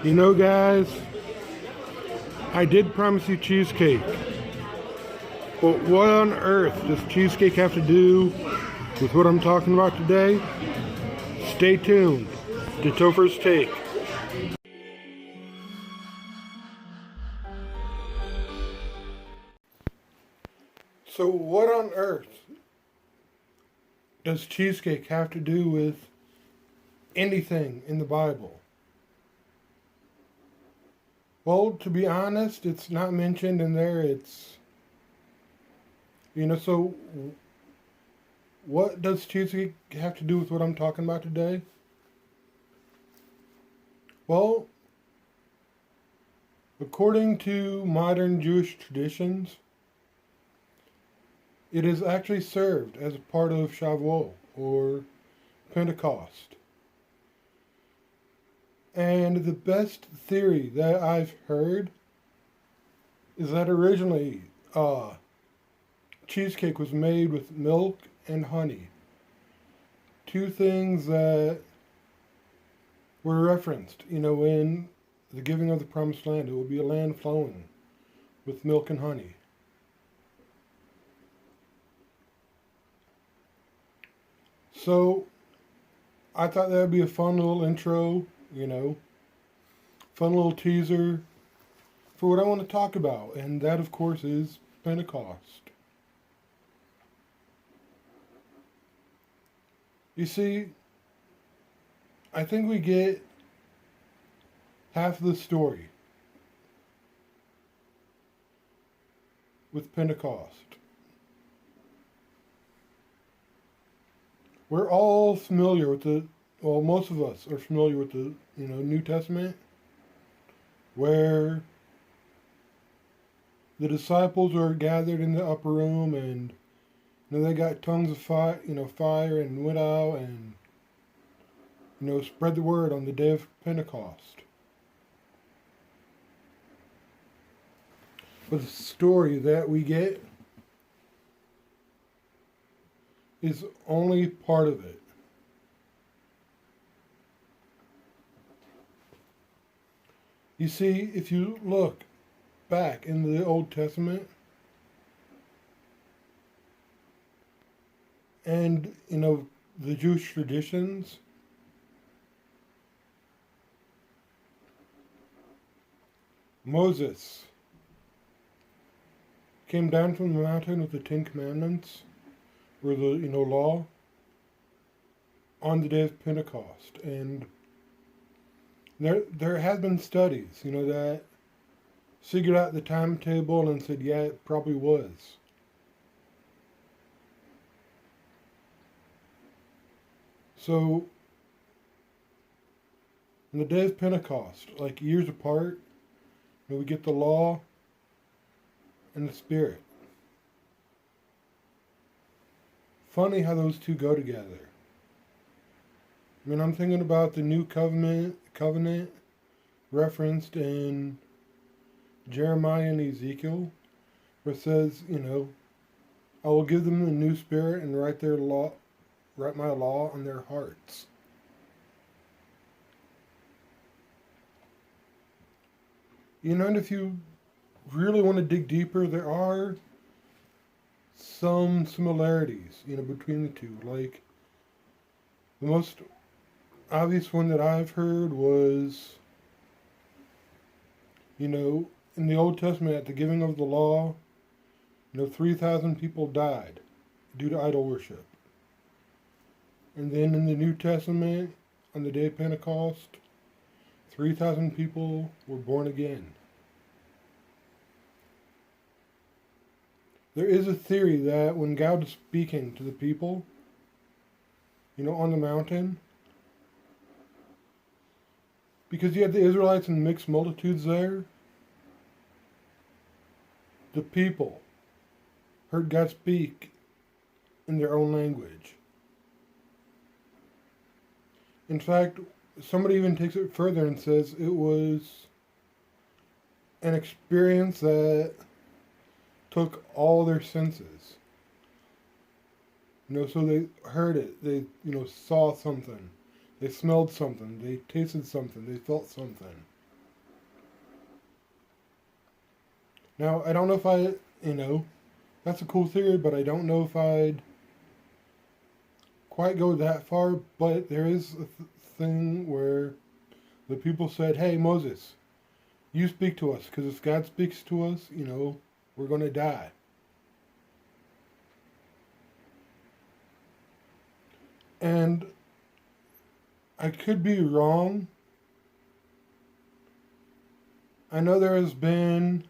You know, guys, I did promise you cheesecake. But what on earth does cheesecake have to do with what I'm talking about today? Stay tuned to Tofer's Take. So what on earth does cheesecake have to do with anything in the Bible? Well, to be honest, it's not mentioned in there. So what does cheesecake have to do with what I'm talking about today? Well, according to modern Jewish traditions, it is actually served as a part of Shavout or Pentacost. And the best theory that I've heard is that originally cheesecake was made with milk and honey. Two things that were referenced, in the giving of the promised land. It will be a land flowing with milk and honey. So I thought that would be a fun little intro, fun little teaser for what I want to talk about. And that, of course, is Pentecost. You see, I think we get half of the story with Pentecost. We're all familiar with most of us are familiar with the, New Testament, where the disciples are gathered in the upper room and they got tongues of fire, and went out and, spread the word on the day of Pentecost. But the story that we get is only part of it. You see, if you look back in the Old Testament, and, the Jewish traditions, Moses came down from the mountain with the Ten Commandments, or the, law, on the day of Pentecost. And there has been studies, that figured out the timetable and said, yeah, it probably was. So, on the day of Pentecost, like years apart, we get the law and the Spirit. Funny how those two go together. I'm thinking about the new covenant referenced in Jeremiah and Ezekiel, where it says, I will give them the new spirit and write my law on their hearts. And if you really want to dig deeper, there are some similarities, between the two. Like, the most obvious one that I've heard was, in the Old Testament, at the giving of the law, 3,000 people died due to idol worship. And then in the New Testament, on the day of Pentecost, 3,000 people were born again. There is a theory that when God is speaking to the people, on the mountain, because you had the Israelites and mixed multitudes there, the people heard God speak in their own language. In fact, somebody even takes it further and says it was an experience that took all their senses. So they heard it, they, saw something, they smelled something, they tasted something, they felt something. Now, I don't know if that's a cool theory, but I don't know if I'd quite go that far. But there is a thing where the people said, hey, Moses, you speak to us, because if God speaks to us, we're going to die. And I could be wrong. I know there has been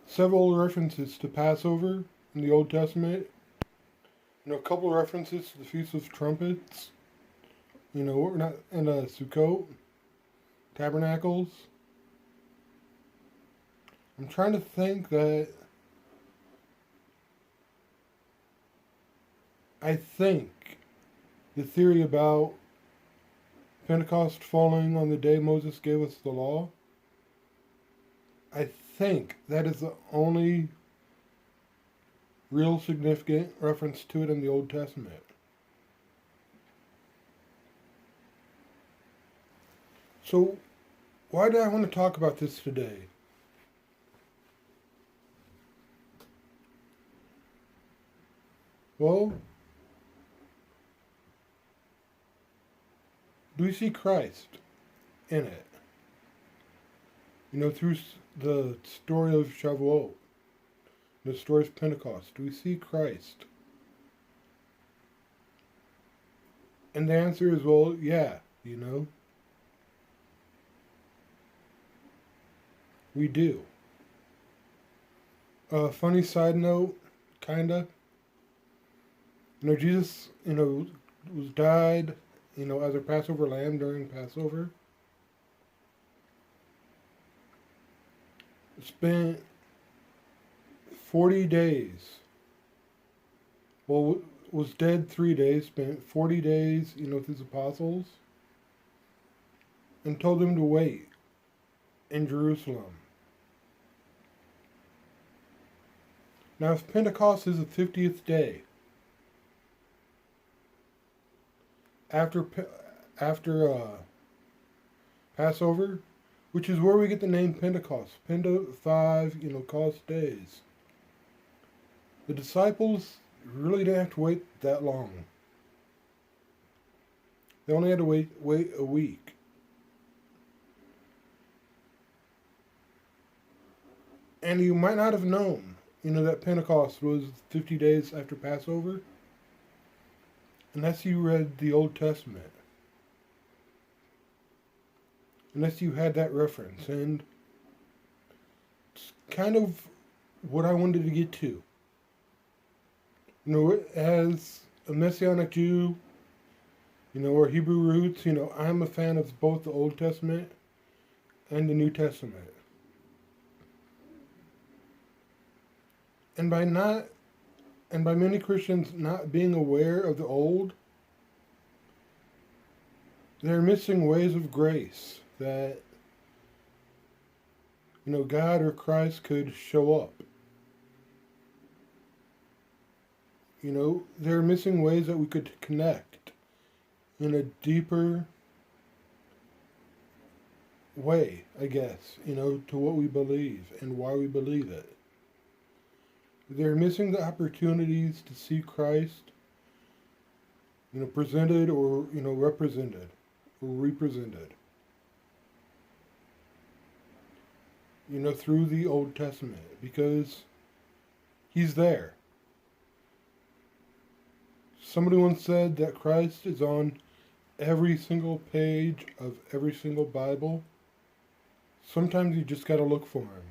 several references to Passover in the Old Testament. A couple of references to the Feast of Trumpets. Not in Sukkot, Tabernacles. I'm trying to think that I think the theory about Pentecost falling on the day Moses gave us the law, I think that is the only real significant reference to it in the Old Testament. So, why do I want to talk about this today? Well, do we see Christ in it? Through the story of Shavout, the story of Pentecost, do we see Christ? And the answer is, well, yeah, we do. Funny side note, kinda. Jesus, was died, as a Passover lamb during Passover. Spent 40 days. Well, was dead 3 days, spent 40 days, with his apostles, and told them to wait in Jerusalem. Now, if Pentecost is the 50th day after Passover, which is where we get the name Pentecost. 5, cost days. The disciples really didn't have to wait that long. They only had to wait a week. And you might not have known, that Pentecost was 50 days after Passover, unless you read the Old Testament. Unless you had that reference. And it's kind of what I wanted to get to. As a Messianic Jew, or Hebrew roots, I'm a fan of both the Old Testament and the New Testament. And by many Christians not being aware of the Old, they're missing ways of grace that, God or Christ could show up. They're missing ways that we could connect in a deeper way, I guess, to what we believe and why we believe it. They're missing the opportunities to see Christ, presented or, represented or represented, through the Old Testament, because he's there. Somebody once said that Christ is on every single page of every single Bible. Sometimes you just gotta look for him.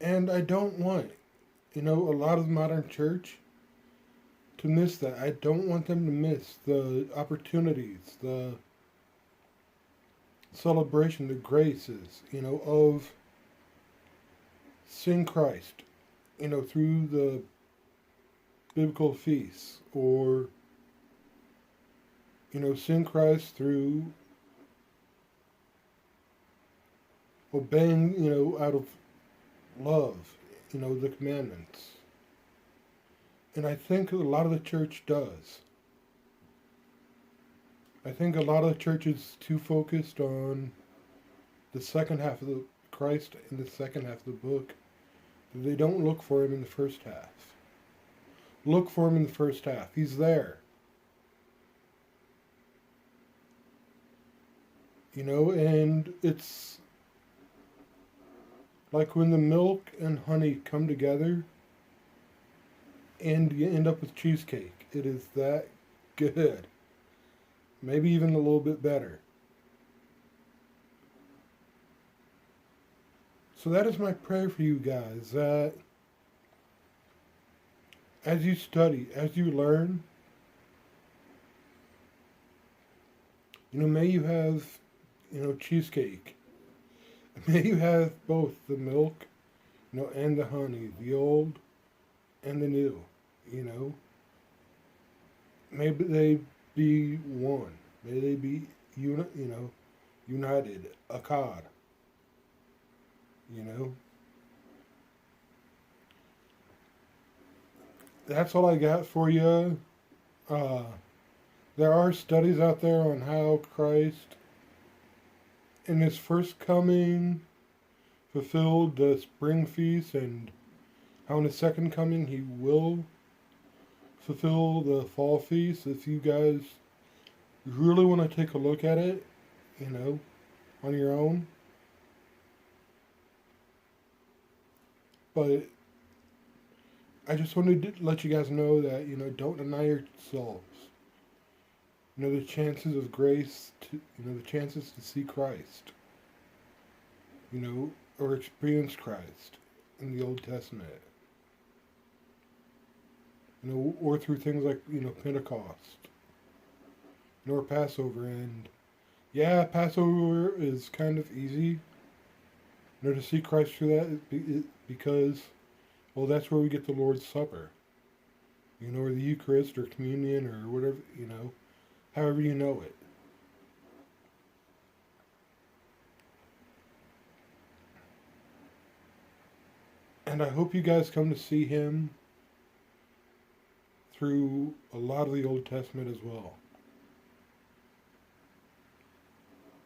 And I don't want, a lot of the modern church to miss that. I don't want them to miss the opportunities, the celebration, the graces, of seeing Christ, through the biblical feasts, or, seeing Christ through obeying, out of love, the commandments. And I think a lot of the church does. I think a lot of churches too focused on the second half of the Christ in the second half of the book. They don't look for him in the first half. Look for him in the first half. He's there. And it's like when the milk and honey come together and you end up with cheesecake. It is that good. Maybe even a little bit better. So that is my prayer for you guys, that as you study, as you learn, may you have, cheesecake. May you have both the milk, and the honey, the old and the new, May they be one. May they be, united, a cod. That's all I got for you. There are studies out there on how Christ, in his first coming, fulfilled the spring feast, and how in his second coming he will fulfill the fall feast. If you guys really want to take a look at it, on your own. But I just wanted to let you guys know that, don't deny yourselves. The chances of grace, the chances to see Christ, or experience Christ in the Old Testament. Or through things like, Pentecost, or Passover. And yeah, Passover is kind of easy, to see Christ through that because, well, that's where we get the Lord's Supper, or the Eucharist or communion or whatever, however you know it. And I hope you guys come to see him through a lot of the Old Testament as well.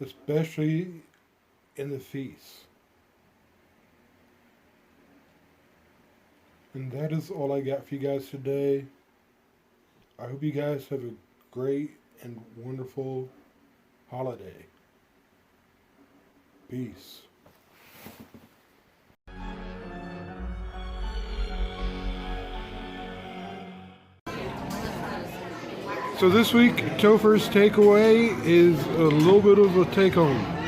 Especially in the feasts. And that is all I got for you guys today. I hope you guys have a great and wonderful holiday. Peace. So this week, Tofer's takeaway is a little bit of a take-home.